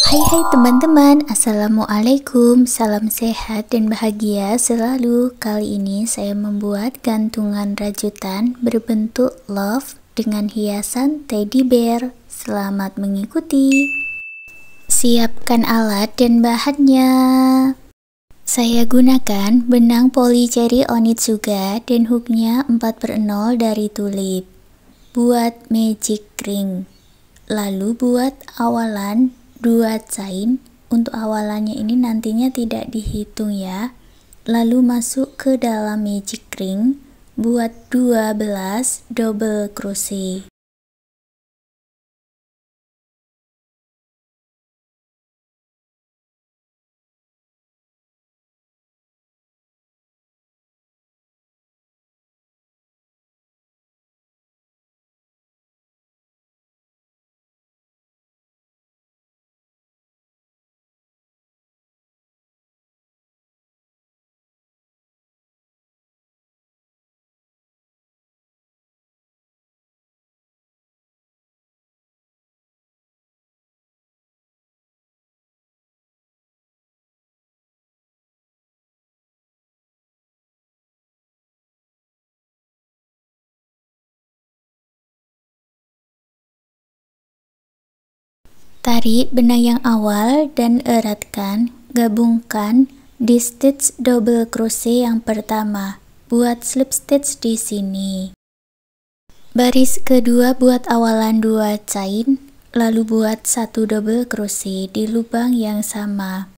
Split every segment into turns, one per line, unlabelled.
Hai teman-teman, Assalamualaikum, salam sehat dan bahagia selalu. Kali ini saya membuat gantungan rajutan berbentuk love dengan hiasan teddy bear. Selamat mengikuti. Siapkan alat dan bahannya. Saya gunakan benang polycherry Onitsuga dan hooknya 4/0 dari tulip. Buat magic ring. Lalu buat awalan 2 chain. Untuk awalannya ini nantinya tidak dihitung ya. Lalu masuk ke dalam magic ring, buat 12 double crochet. Tarik benang yang awal dan eratkan, gabungkan di stitch double crochet yang pertama. Buat slip stitch di sini. Baris kedua buat awalan 2 chain, lalu buat 1 double crochet di lubang yang sama.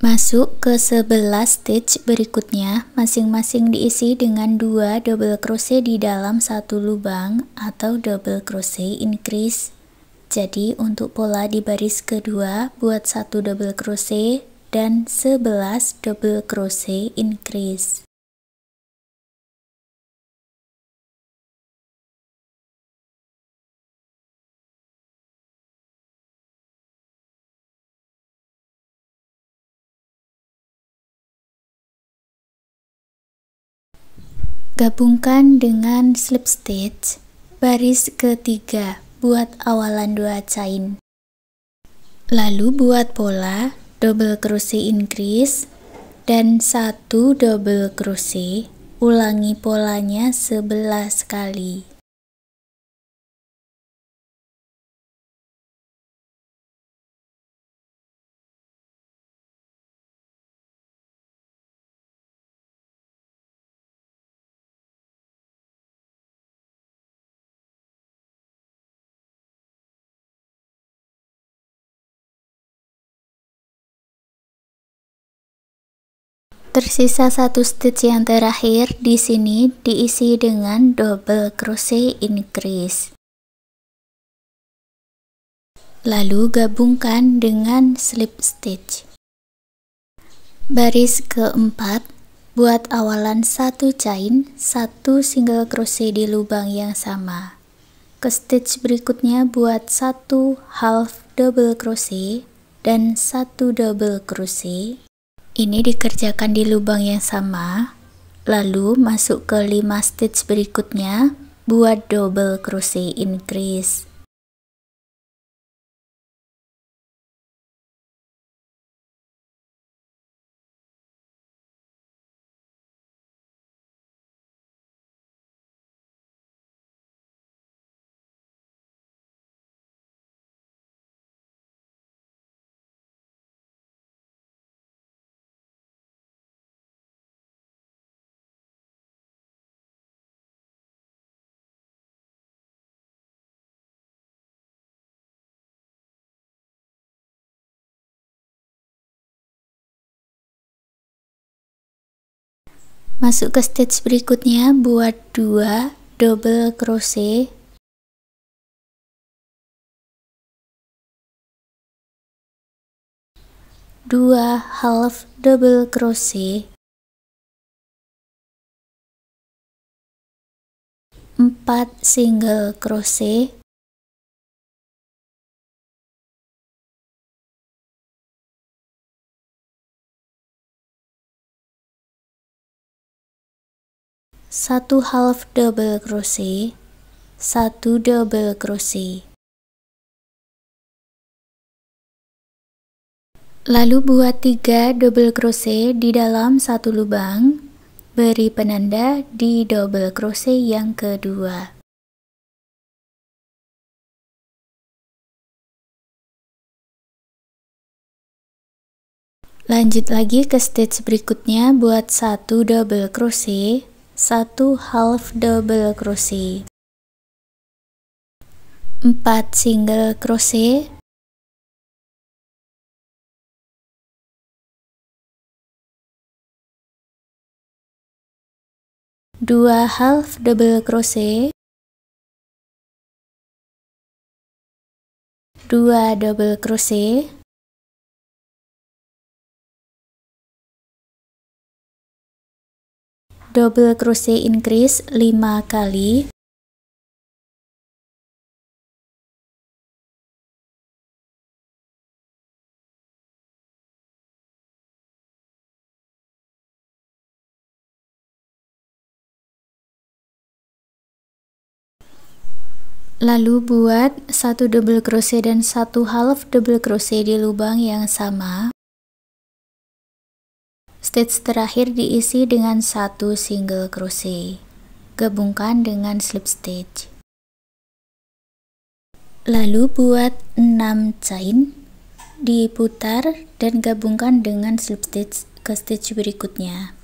Masuk ke 11 stitch berikutnya, masing-masing diisi dengan 2 double crochet di dalam satu lubang atau double crochet increase. Jadi untuk pola di baris kedua buat 1 double crochet dan 11 double crochet increase. Gabungkan dengan slip stitch baris ketiga buat awalan 2 chain. Lalu buat pola double crochet increase dan 1 double crochet. Ulangi polanya 11 kali. Tersisa satu stitch yang terakhir di sini diisi dengan double crochet increase. Lalu gabungkan dengan slip stitch. Baris keempat, buat awalan 1 chain, 1 single crochet di lubang yang sama. Ke stitch berikutnya buat 1 half double crochet dan 1 double crochet. Ini dikerjakan di lubang yang sama, lalu masuk ke 5 stitch berikutnya, buat double crochet increase. Masuk ke stitch berikutnya, buat 2 double crochet, dua half double crochet, 4 single crochet, satu half double crochet, 1 double crochet. Lalu buat 3 double crochet di dalam satu lubang, beri penanda di double crochet yang kedua. Lanjut lagi ke stitch berikutnya, buat 1 double crochet, 1 half double crochet, 4 single crochet, 2 half double crochet, 2 double crochet, double crochet increase 5 kali, lalu buat 1 double crochet dan 1 half double crochet di lubang yang sama. Stitch terakhir diisi dengan 1 single crochet. Gabungkan dengan slip stitch. Lalu buat 6 chain, diputar dan gabungkan dengan slip stitch ke stitch berikutnya.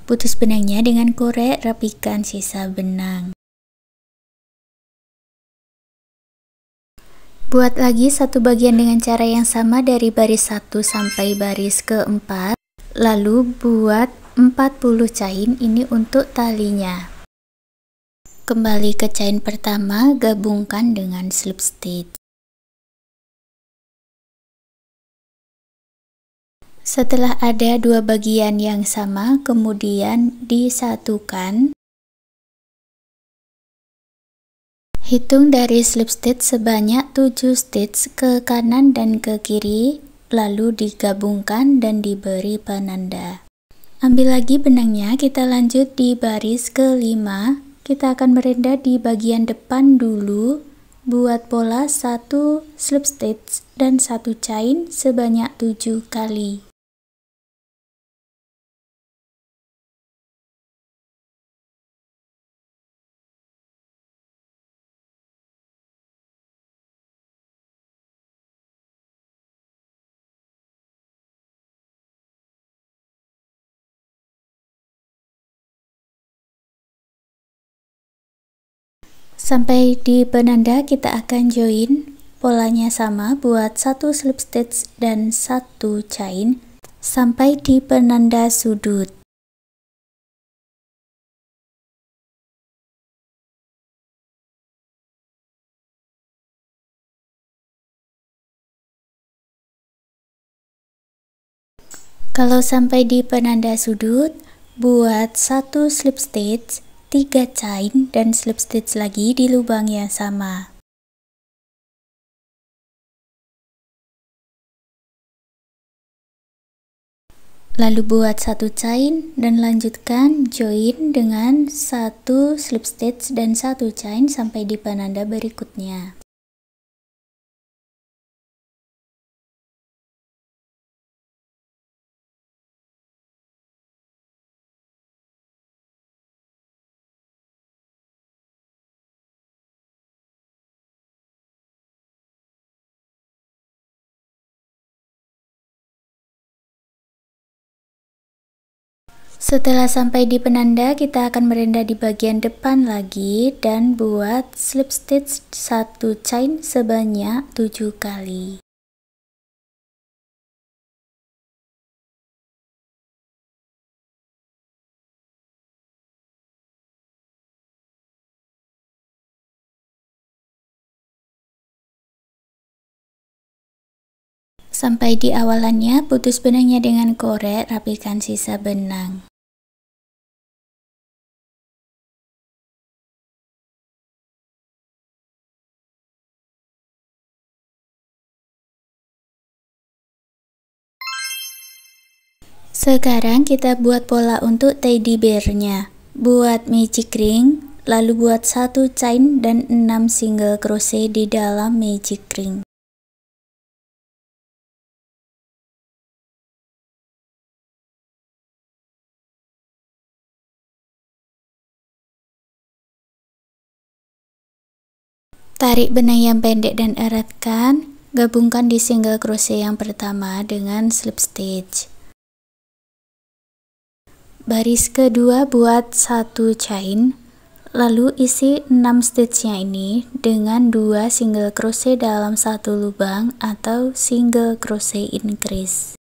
Putus benangnya dengan korek, rapikan sisa benang. Buat lagi satu bagian dengan cara yang sama dari baris 1 sampai baris keempat. Lalu buat 40 chain ini untuk talinya. Kembali ke chain pertama, gabungkan dengan slip stitch. Setelah ada dua bagian yang sama, kemudian disatukan. Hitung dari slip stitch sebanyak 7 stitch ke kanan dan ke kiri, lalu digabungkan dan diberi penanda. Ambil lagi benangnya, kita lanjut di baris kelima. Kita akan merendah di bagian depan dulu. Buat pola 1 slip stitch dan 1 chain sebanyak 7 kali. Sampai di penanda kita akan join, polanya sama, buat 1 slip stitch dan 1 chain sampai di penanda sudut. Kalau sampai di penanda sudut, buat 1 slip stitch, 3 chain dan slip stitch lagi di lubang yang sama. Lalu buat 1 chain dan lanjutkan join dengan 1 slip stitch dan 1 chain sampai di penanda berikutnya. Setelah sampai di penanda, kita akan merendah di bagian depan lagi dan buat slip stitch 1 chain sebanyak 7 kali. Sampai di awalannya, putus benangnya dengan korek, rapikan sisa benang. Sekarang kita buat pola untuk teddy bear-nya. Buat magic ring, lalu buat 1 chain dan 6 single crochet di dalam magic ring. Tarik benang yang pendek dan eratkan, gabungkan di single crochet yang pertama dengan slip stitch. Baris kedua buat 1 chain, lalu isi 6 stitchnya ini dengan 2 single crochet dalam satu lubang atau single crochet increase.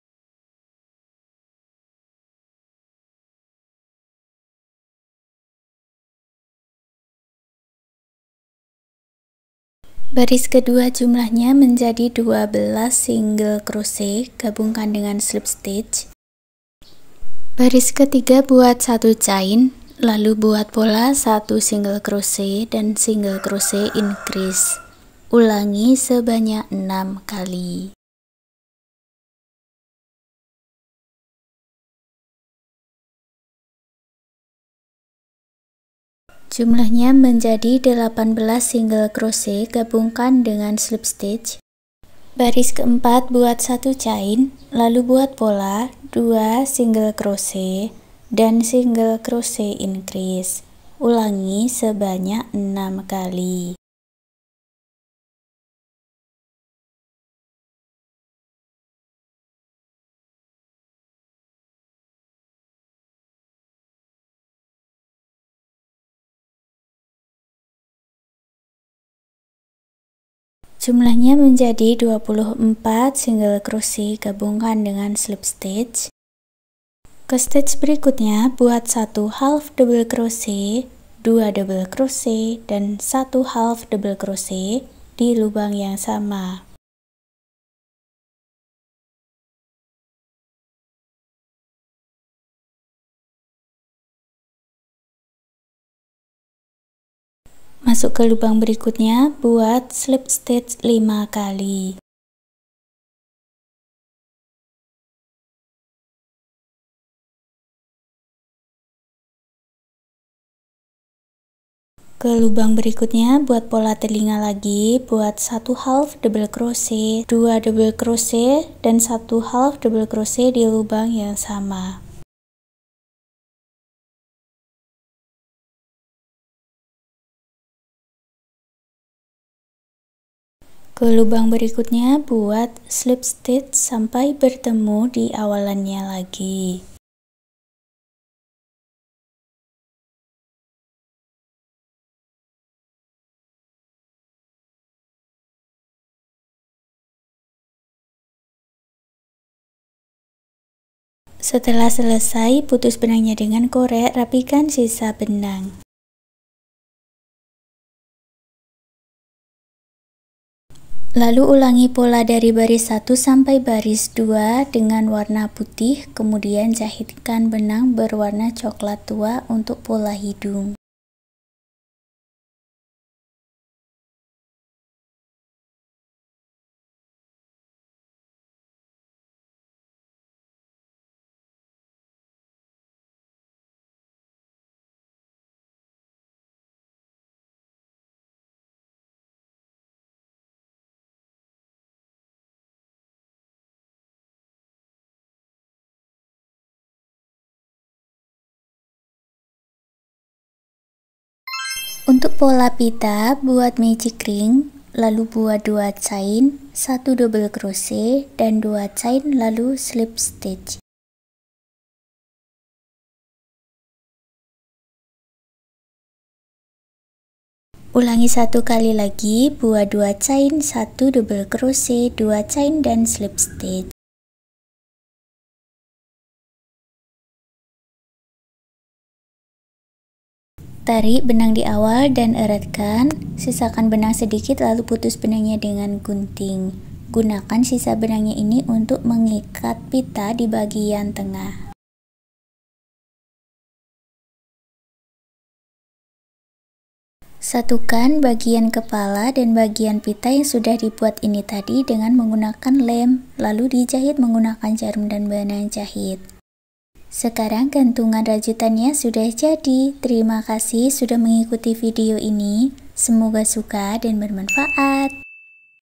Baris kedua jumlahnya menjadi 12 single crochet, gabungkan dengan slip stitch. Baris ketiga buat 1 chain, lalu buat pola 1 single crochet dan single crochet increase. Ulangi sebanyak 6 kali. Jumlahnya menjadi 18 single crochet, gabungkan dengan slip stitch. Baris keempat buat 1 chain, lalu buat pola 2 single crochet dan single crochet increase. Ulangi sebanyak 6 kali. Jumlahnya menjadi 24 single crochet, gabungkan dengan slip stitch. Ke stitch berikutnya buat 1 half double crochet, 2 double crochet dan 1 half double crochet di lubang yang sama. Masuk ke lubang berikutnya, buat slip stitch 5 kali. Ke lubang berikutnya, buat pola telinga lagi, buat 1 half double crochet, 2 double crochet dan 1 half double crochet di lubang yang sama. Ke lubang berikutnya buat slip stitch sampai bertemu di awalannya lagi. Setelah selesai, putus benangnya dengan korek, rapikan sisa benang. Lalu ulangi pola dari baris 1 sampai baris 2 dengan warna putih, kemudian jahitkan benang berwarna coklat tua untuk pola hidung. Untuk pola pita, buat magic ring, lalu buat 2 chain, 1 double crochet dan 2 chain lalu slip stitch. Ulangi 1 kali lagi, buat 2 chain, 1 double crochet, 2 chain dan slip stitch. Tarik benang di awal dan eratkan, sisakan benang sedikit lalu putus benangnya dengan gunting. Gunakan sisa benangnya ini untuk mengikat pita di bagian tengah. Satukan bagian kepala dan bagian pita yang sudah dibuat ini tadi dengan menggunakan lem, lalu dijahit menggunakan jarum dan benang jahit. Sekarang gantungan rajutannya sudah jadi. Terima kasih sudah mengikuti video ini. Semoga suka dan bermanfaat.